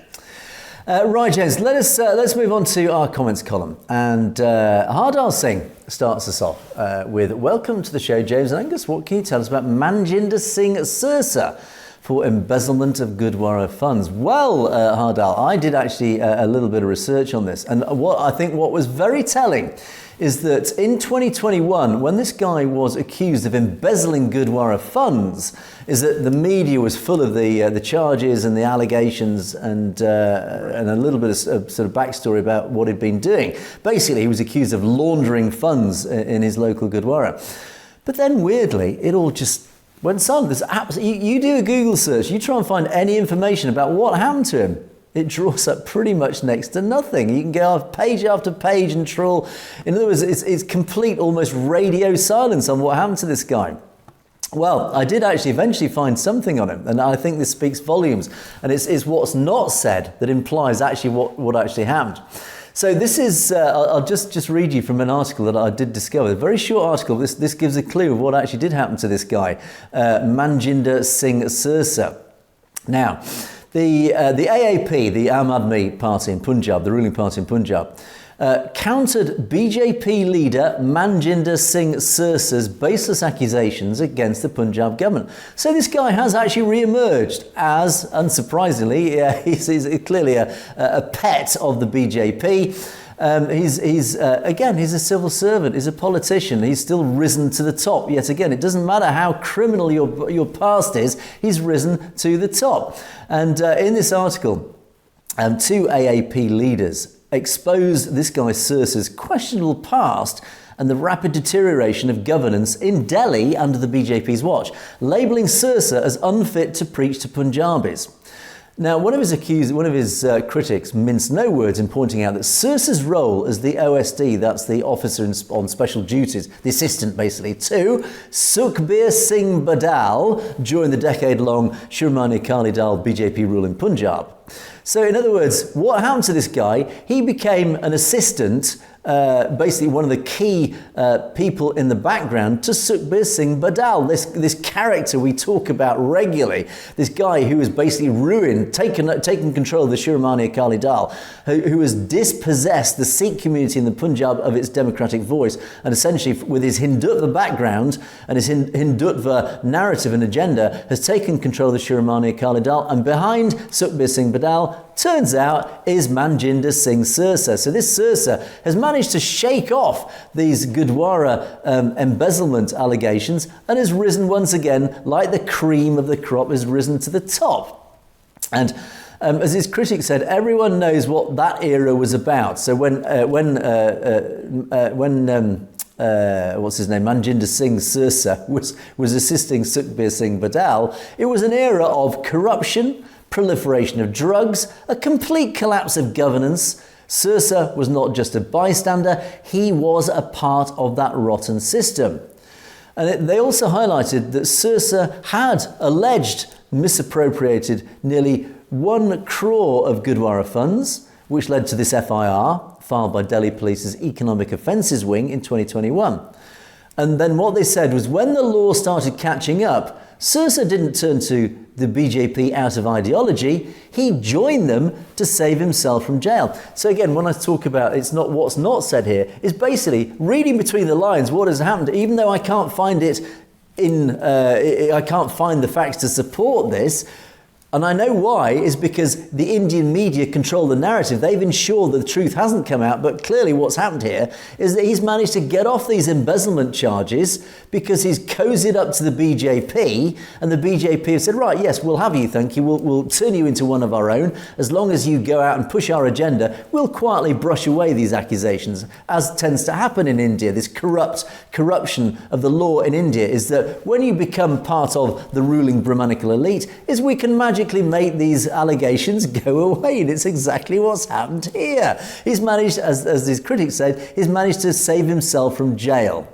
Right, James, let's move on to our comments column. And Hardal Singh starts us off with, welcome to the show, James and Angus. What can you tell us about Manjinder Singh Sirsa for embezzlement of Gurdwara funds? Well, Hardal, I did actually a little bit of research on this. And what was very telling is that in 2021, when this guy was accused of embezzling Gurdwara funds, is that the media was full of the charges and the allegations and a little bit of sort of backstory about what he'd been doing. Basically, he was accused of laundering funds in his local Gurdwara. But then, weirdly, it all just went silent. You do a Google search, you try and find any information about what happened to him. It draws up pretty much next to nothing. You can go off page after page and trawl. In other words, it's complete, almost radio silence on what happened to this guy. Well, I did actually eventually find something on him, and I think this speaks volumes. And it's what's not said that implies actually what actually happened. So this is, I'll just read you from an article that I did discover. A very short article. This gives a clue of what actually did happen to this guy, Manjinder Singh Sirsa. Now, the AAP, the Aam Aadmi Party in Punjab, the ruling party in Punjab, countered BJP leader Manjinder Singh Sirsa's baseless accusations against the Punjab government. So this guy has actually re-emerged as, unsurprisingly, he's clearly a pet of the BJP. He's a civil servant, he's a politician, he's still risen to the top. Yet again, it doesn't matter how criminal your past is, he's risen to the top. And in this article, two AAP leaders exposed this guy Sirsa's questionable past and the rapid deterioration of governance in Delhi under the BJP's watch, labelling Sirsa as unfit to preach to Punjabis. Now, one of his critics minced no words in pointing out that Sirsa's role as the OSD, that's the officer on special duties, the assistant basically, to Sukhbir Singh Badal during the decade-long Shiromani Akali Dal BJP rule in Punjab. So, in other words, what happened to this guy? He became an assistant, basically one of the key people in the background to Sukhbir Singh Badal, this character we talk about regularly, this guy who was basically ruined, taken control of the Shiromani Akali Dal, who has dispossessed the Sikh community in the Punjab of its democratic voice, and essentially with his Hindutva background and his Hindutva narrative and agenda has taken control of the Shiromani Akali Dal, and behind Sukhbir Singh Badal, turns out, is Manjinder Singh Sirsa. So this Sirsa has managed to shake off these Gurdwara embezzlement allegations and has risen once again, like the cream of the crop, has risen to the top. And as his critic said, everyone knows what that era was about. So when what's his name, Manjinder Singh Sirsa was assisting Sukhbir Singh Badal, it was an era of corruption, proliferation of drugs, a complete collapse of governance. Sirsa was not just a bystander, he was a part of that rotten system. And they also highlighted that Sirsa had alleged misappropriated nearly 1 crore of Gurdwara funds, which led to this FIR filed by Delhi Police's Economic Offences Wing in 2021. And then what they said was when the law started catching up, Sirsa didn't turn to the BJP out of ideology, he joined them to save himself from jail. So again, when I talk about it's not what's not said here, is basically reading between the lines what has happened, even though I can't find it I can't find the facts to support this. And I know why, is because the Indian media control the narrative. They've ensured that the truth hasn't come out, but clearly what's happened here is that he's managed to get off these embezzlement charges because he's cozied up to the BJP, and the BJP have said, right, yes, we'll have you, thank you, we'll turn you into one of our own. As long as you go out and push our agenda, we'll quietly brush away these accusations, as tends to happen in India. This corruption of the law in India is that when you become part of the ruling Brahmanical elite, is we can magically make these allegations go away, and it's exactly what's happened here. He's managed, as his critics said, he's managed to save himself from jail.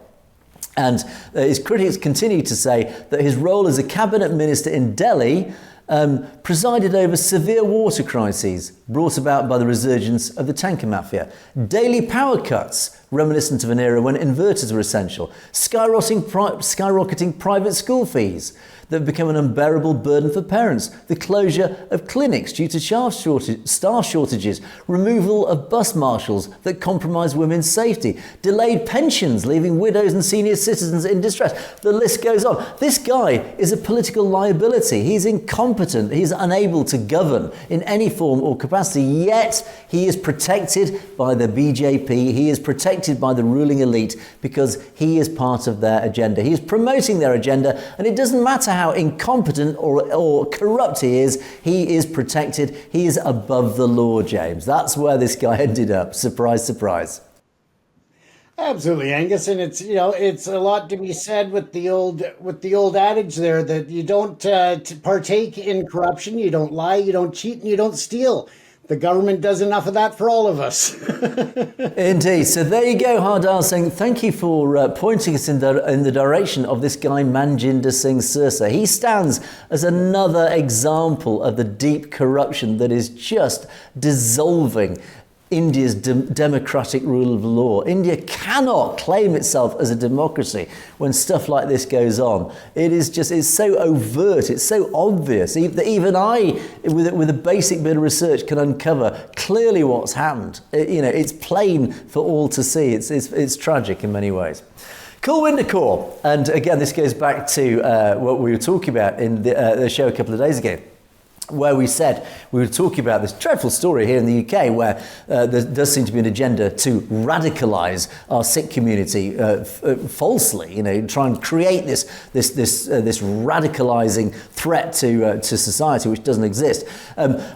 And his critics continue to say that his role as a cabinet minister in Delhi presided over severe water crises brought about by the resurgence of the tanker mafia, daily power cuts reminiscent of an era when inverters were essential, skyrocketing private school fees that have become an unbearable burden for parents, the closure of clinics due to staff shortages, removal of bus marshals that compromise women's safety, delayed pensions leaving widows and senior citizens in distress. The list goes on. This guy is a political liability. He's incompetent. He's unable to govern in any form or capacity, yet he is protected by the BJP. He is protected by the ruling elite because he is part of their agenda. He is promoting their agenda, and it doesn't matter how incompetent or corrupt he is protected. He is above the law, James. That's where this guy ended up. Surprise, surprise. Absolutely, Angus, and it's a lot to be said with the old adage there that you don't partake in corruption, you don't lie, you don't cheat, and you don't steal. The government does enough of that for all of us. Indeed. So there you go, Hardal, saying thank you for pointing us in the direction of this guy Manjinder Singh Sirsa. He stands as another example of the deep corruption that is just dissolving India's democratic rule of law. India cannot claim itself as a democracy when stuff like this goes on. It's so overt, it's so obvious that even I, with a basic bit of research, can uncover clearly what's happened. It's plain for all to see. It's tragic in many ways. Kulwinder Kaur, and again, this goes back to what we were talking about in the show a couple of days ago, where we said we were talking about this dreadful story here in the UK where there does seem to be an agenda to radicalise our Sikh community falsely, try and create this radicalising threat to society which doesn't exist.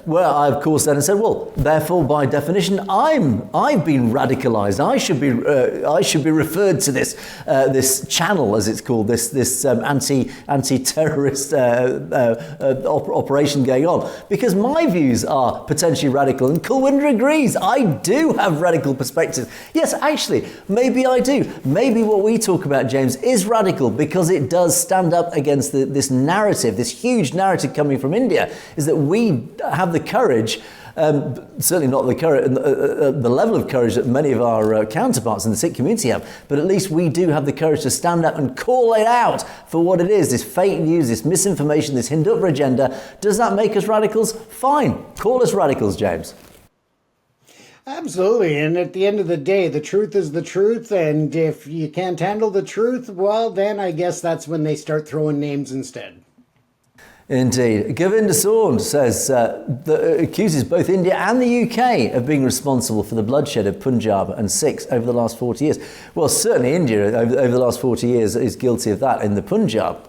Where I, of course, then said, well, therefore, by definition, I've been radicalised. I should be referred to this channel, as it's called, this anti-terrorist operation going on, because my views are potentially radical, and Kulwinder agrees. I do have radical perspectives. Yes, actually, maybe I do. Maybe what we talk about, James, is radical because it does stand up against this narrative, this huge narrative coming from India, is that we have the courage, certainly not the level of courage that many of our counterparts in the Sikh community have, but at least we do have the courage to stand up and call it out for what it is, this fake news, this misinformation, this Hindutva agenda. Does that make us radicals? Fine. Call us radicals, James. Absolutely. And at the end of the day, the truth is the truth. And if you can't handle the truth, well, then I guess that's when they start throwing names instead. Indeed. Govinda Saund says that accuses both India and the UK of being responsible for the bloodshed of Punjab and Sikhs over the last 40 years. Well, certainly India over the last 40 years is guilty of that in the Punjab.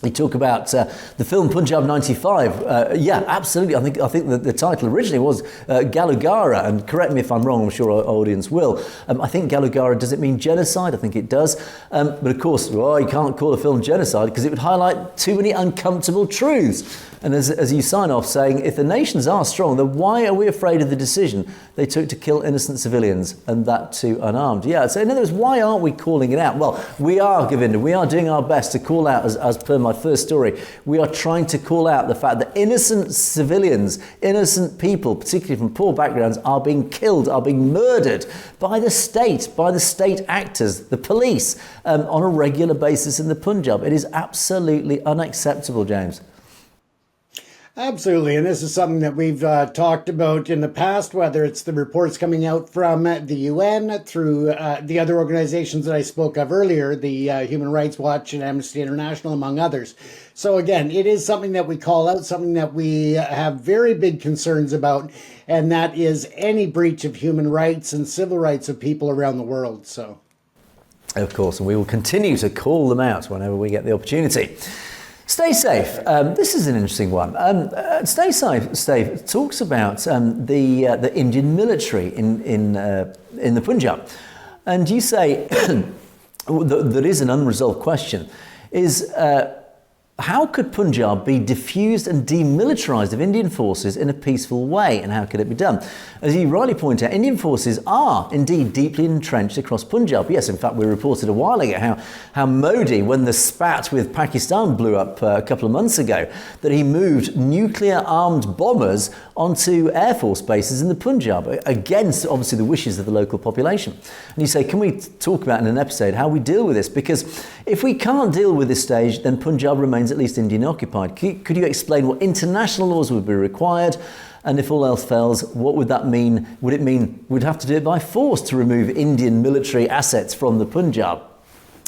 We talk about the film Punjab 95. Yeah, absolutely. I think the title originally was Galugara, and correct me if I'm wrong, I'm sure our audience will. I think Galugara, does it mean genocide? I think it does. But of course, you can't call a film genocide because it would highlight too many uncomfortable truths. And as you sign off saying, if the nations are strong, then why are we afraid of the decision they took to kill innocent civilians, and that too unarmed? Yeah, so in other words, why aren't we calling it out? Well, we are, Govinda. We are doing our best to call out, as per my first story, we are trying to call out the fact that innocent civilians, innocent people, particularly from poor backgrounds, are being killed, are being murdered by the state actors, the police, on a regular basis in the Punjab. It is absolutely unacceptable, James. Absolutely, and this is something that we've talked about in the past, whether it's the reports coming out from the UN, through the other organizations that I spoke of earlier, the Human Rights Watch and Amnesty International, among others. So again, it is something that we call out, something that we have very big concerns about, and that is any breach of human rights and civil rights of people around the world. So, of course, and we will continue to call them out whenever we get the opportunity. Stay safe. This is an interesting one. Stay safe talks about the Indian military in the Punjab, and you say that is an unresolved question. Is how could Punjab be defused and demilitarised of Indian forces in a peaceful way, and how could it be done? As you rightly point out, Indian forces are indeed deeply entrenched across Punjab. Yes, in fact, we reported a while ago how Modi, when the spat with Pakistan blew up a couple of months ago, that he moved nuclear-armed bombers onto Air Force bases in the Punjab, against, obviously, the wishes of the local population. And you say, can we talk about in an episode how we deal with this? Because if we can't deal with this stage, then Punjab remains at least Indian occupied. Could you explain what international laws would be required? And if all else fails, what would that mean? Would it mean we'd have to do it by force to remove Indian military assets from the Punjab?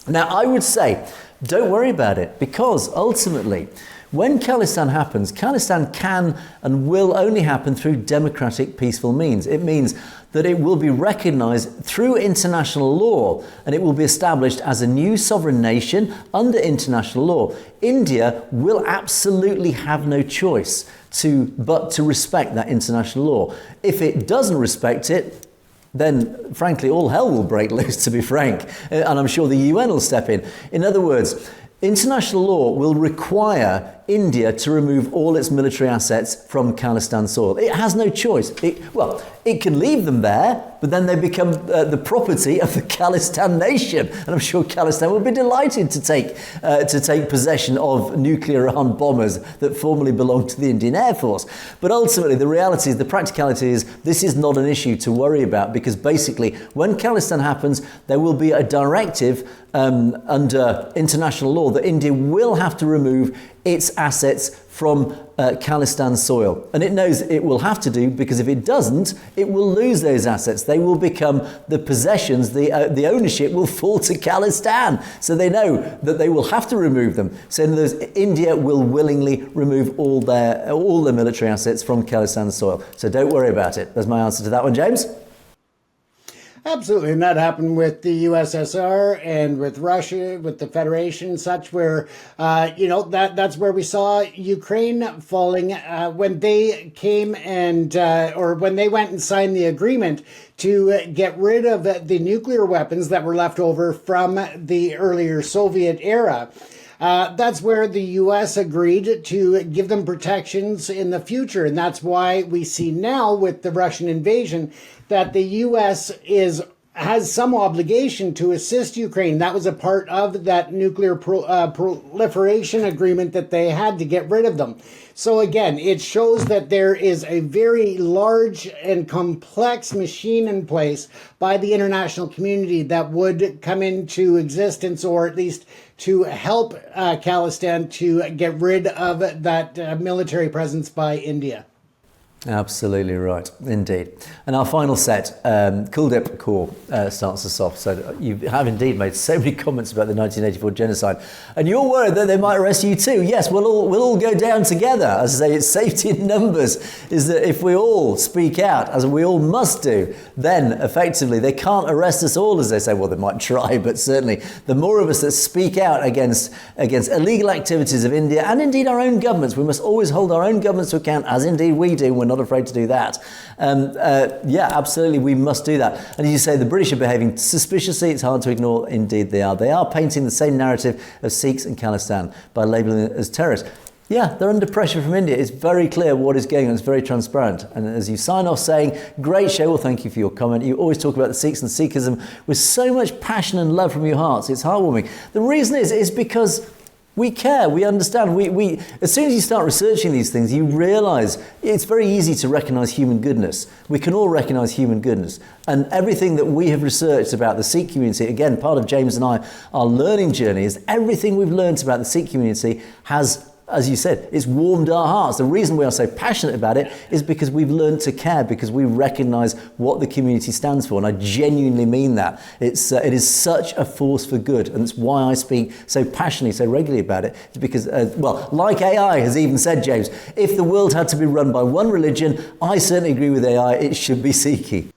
Now, I would say, don't worry about it, because ultimately, when khalistan happens, khalistan can and will only happen through democratic, peaceful means. It means that it will be recognised through international law, and it will be established as a new sovereign nation under international law. India will absolutely have no choice but to respect that international law. If it doesn't respect it, then frankly all hell will break loose, to be frank, and I'm sure the UN will step in. In other words, international law will require India to remove all its military assets from Khalistan soil. It has no choice. It can leave them there, but then they become the property of the Khalistan nation. And I'm sure Khalistan will be delighted to take possession of nuclear-armed bombers that formerly belonged to the Indian Air Force. But ultimately, the reality is, the practicality is, this is not an issue to worry about, because basically, when Khalistan happens, there will be a directive under international law that India will have to remove its assets from Khalistan soil. And it knows it will have to do, because if it doesn't, it will lose those assets. They will become the possessions, the ownership will fall to Khalistan. So they know that they will have to remove them. So in other words, India will willingly remove all their military assets from Khalistan soil. So don't worry about it. That's my answer to that one, James. Absolutely, and that happened with the USSR and with Russia, with the Federation, and such, where that's where we saw Ukraine falling when they came and or when they went and signed the agreement to get rid of the nuclear weapons that were left over from the earlier Soviet era. That's where the U.S. agreed to give them protections in the future. And that's why we see now with the Russian invasion that the U.S. has some obligation to assist Ukraine. That was a part of that nuclear proliferation agreement that they had to get rid of them. So again, it shows that there is a very large and complex machine in place by the international community that would come into existence, or at least to help Khalistan to get rid of that military presence by India. Absolutely right, indeed. And our final set, Kuldip Kaur starts us off. So you have indeed made so many comments about the 1984 genocide, and you're worried that they might arrest you too. Yes, we'll all go down together. As I say, it's safety in numbers. Is that if we all speak out, as we all must do, then effectively they can't arrest us all, as they say. Well, they might try, but certainly the more of us that speak out against illegal activities of India, and indeed our own governments, we must always hold our own governments to account, as indeed we do. We're not afraid to do that. Yeah, absolutely, we must do that. And as you say, the British are behaving suspiciously. It's hard to ignore. Indeed, they are. They are painting the same narrative of Sikhs and Khalistan by labelling it as terrorists. Yeah, they're under pressure from India. It's very clear what is going on. It's very transparent. And as you sign off saying, great show, well, thank you for your comment. You always talk about the Sikhs and Sikhism with so much passion and love from your hearts. It's heartwarming. The reason is because We care, we understand. We as soon as you start researching these things, you realise it's very easy to recognise human goodness. We can all recognise human goodness. And everything that we have researched about the Sikh community, again, part of James and our learning journey is everything we've learned about the Sikh community has, as you said, it's warmed our hearts. The reason we are so passionate about it is because we've learned to care, because we recognise what the community stands for. And I genuinely mean that. It is such a force for good. And it's why I speak so passionately, so regularly about it. It's because, like AI has even said, James, if the world had to be run by one religion, I certainly agree with AI, it should be Sikh.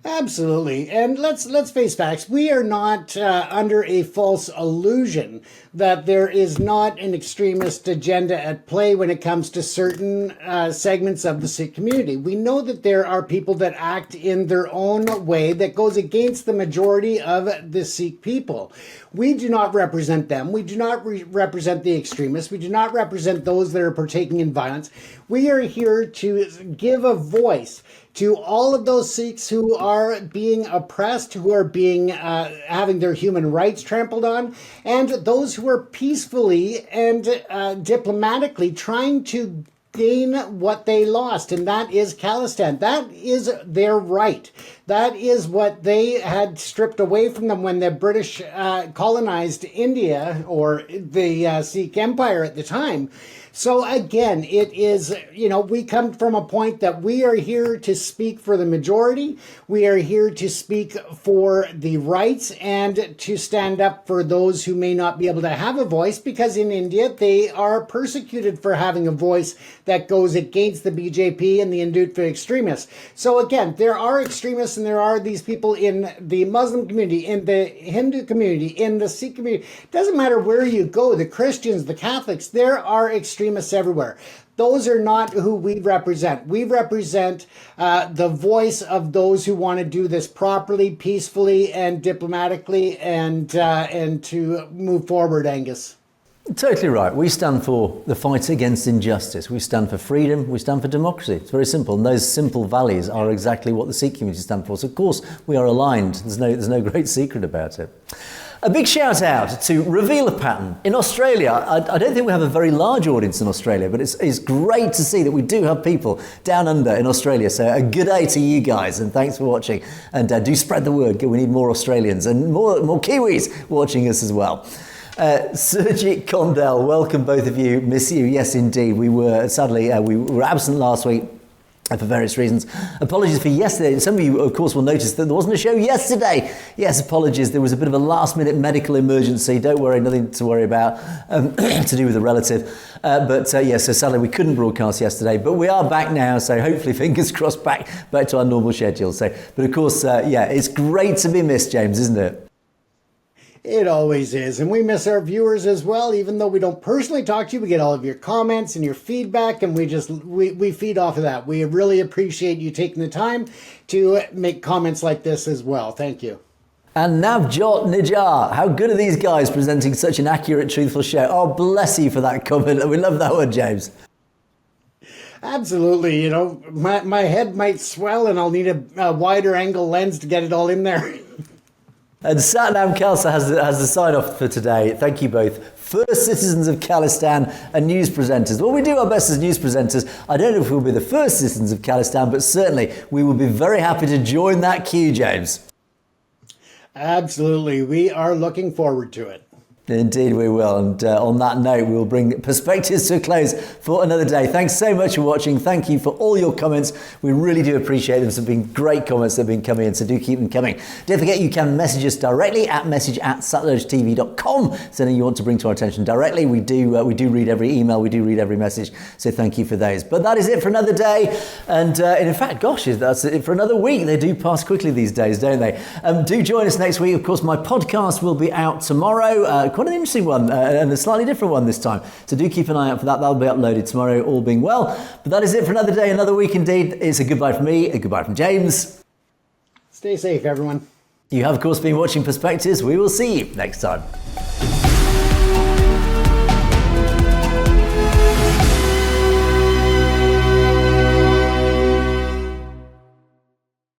Absolutely. And let's face facts. We are not under a false illusion that there is not an extremist agenda at play when it comes to certain segments of the Sikh community. We know that there are people that act in their own way that goes against the majority of the Sikh people. We do not represent them. We do not represent the extremists. We do not represent those that are partaking in violence. We are here to give a voice to all of those Sikhs who are being oppressed, who are being having their human rights trampled on, and those who are peacefully and diplomatically trying to gain what they lost, and that is khalistan. That is their right. That is what they had stripped away from them when the British colonized India, or the Sikh Empire at the time. So again, it is, we come from a point that we are here to speak for the majority. We are here to speak for the rights and to stand up for those who may not be able to have a voice, because in India, they are persecuted for having a voice that goes against the BJP and the Hindutva extremists. So again, there are extremists and there are these people in the Muslim community, in the Hindu community, in the Sikh community. It doesn't matter where you go, the Christians, the Catholics, there are extremists everywhere. Those are not who we represent. We represent the voice of those who want to do this properly, peacefully, and diplomatically, and to move forward, Angus. Totally right. We stand for the fight against injustice. We stand for freedom. We stand for democracy. It's very simple. And those simple values are exactly what the Sikh community stand for. So, of course, we are aligned. There's no great secret about it. A big shout out to Reveal a Pattern in Australia. I don't think we have a very large audience in Australia, but it's great to see that we do have people down under in Australia. So a good day to you guys, and thanks for watching. And do spread the word. We need more Australians and more Kiwis watching us as well. Surjit Condell, welcome both of you. Miss you. Yes, indeed. We were, sadly, we were absent last week for various reasons. Apologies for yesterday. Some of you, of course, will notice that there wasn't a show yesterday. Yes, apologies. There was a bit of a last-minute medical emergency. Don't worry, nothing to worry about to do with a relative. So sadly, we couldn't broadcast yesterday, but we are back now. So hopefully, fingers crossed, back to our normal schedule. So, but of course, it's great to be missed, James, isn't it? It always is. And we miss our viewers as well. Even though we don't personally talk to you, we get all of your comments and your feedback, and we feed off of that. We really appreciate you taking the time to make comments like this as well. Thank you. And Navjot Nijar, how good are these guys presenting such an accurate, truthful show? Oh, bless you for that comment. We love that one, James. Absolutely. My head might swell and I'll need a wider angle lens to get it all in there. And Satnam Khalsa has the sign-off for today. Thank you both. First citizens of Khalistan and news presenters. Well, we do our best as news presenters. I don't know if we'll be the first citizens of Khalistan, but certainly we will be very happy to join that queue, James. Absolutely. We are looking forward to it. Indeed we will. And on that note, we will bring Perspectives to a close for another day. Thanks so much for watching. Thank you for all your comments. We really do appreciate them. Some been great comments that have been coming in, so do keep them coming. Don't forget you can message us directly at message@satlugetv.com. So anything you want to bring to our attention directly. We do read every email. We do read every message. So thank you for those. But that is it for another day. And in fact, gosh, that's it for another week. They do pass quickly these days, don't they? Do join us next week. Of course, my podcast will be out tomorrow. Quite an interesting one and a slightly different one this time. So do keep an eye out for that. That'll be uploaded tomorrow, all being well. But that is it for another day, another week indeed. It's a goodbye from me, a goodbye from James. Stay safe, everyone. You have, of course, been watching Perspectives. We will see you next time.